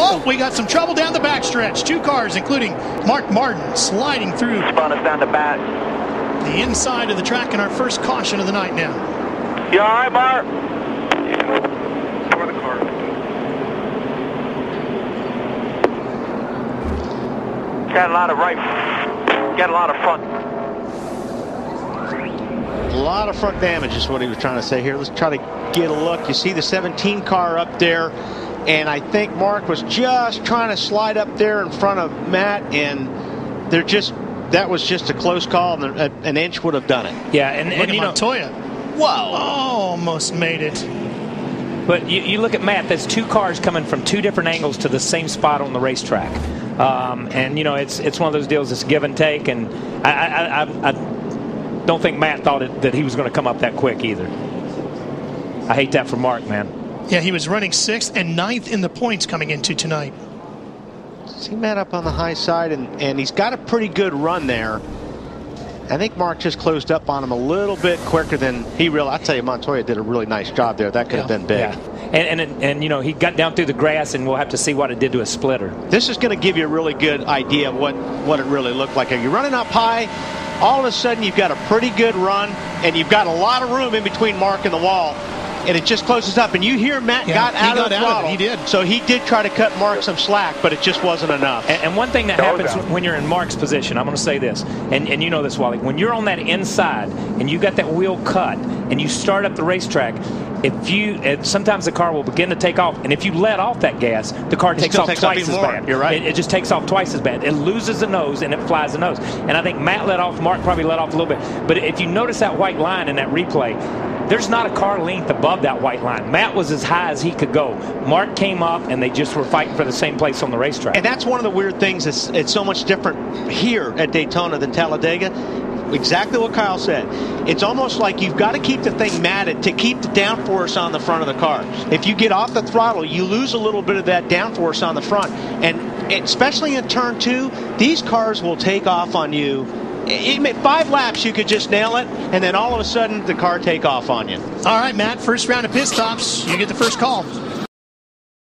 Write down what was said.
Oh, we got some trouble down the backstretch. 2 cars, including Mark Martin, sliding through. Spun us down the back. The inside of the track in our first caution of the night now. You all right, Mark? For the car. Got a lot of got a lot of front. A lot of front damage is what he was trying to say here. Let's try to get a look. You see the 17 car up there, and I think Mark was just trying to slide up there in front of Matt, and that was just a close call, and an inch would have done it. Yeah, and you know, Montoya. Whoa! Almost made it. But you look at Matt, there's 2 cars coming from 2 different angles to the same spot on the racetrack. And, you know, it's one of those deals that's give and take, and I don't think Matt thought that he was going to come up that quick either. I hate that for Mark, man. Yeah, he was running 6th and 9th in the points coming into tonight. See Matt up on the high side, and he's got a pretty good run there. I think Mark just closed up on him a little bit quicker than he realized. I tell you, Montoya did a really nice job there. That could have been big. Yeah. And you know, he got down through the grass, and we'll have to see what it did to his splitter. This is going to give you a really good idea of what it really looked like. Are you running up high? All of a sudden, you've got a pretty good run, and you've got a lot of room in between Mark and the wall. And it just closes up. And you hear Matt got out of the throttle. He did. So he did try to cut Mark some slack, but it just wasn't enough. And one thing that happens when you're in Mark's position, I'm going to say this, and you know this, Wally, when you're on that inside and you got that wheel cut and you start up the racetrack, sometimes the car will begin to take off, and if you let off that gas, the car takes off twice as bad. You're right. It just takes off twice as bad. It loses the nose and it flies the nose. And I think Matt let off, Mark probably let off a little bit. But if you notice that white line in that replay, there's not a car length above that white line. Matt was as high as he could go. Mark came up, and they just were fighting for the same place on the racetrack. And that's one of the weird things. It's so much different here at Daytona than Talladega. Exactly what Kyle said. It's almost like you've got to keep the thing matted to keep the downforce on the front of the car. If you get off the throttle, you lose a little bit of that downforce on the front. And especially in turn 2, these cars will take off on you. 5 laps, you could just nail it, and then all of a sudden, the car take off on you. All right, Matt, first round of pit stops. You get the first call.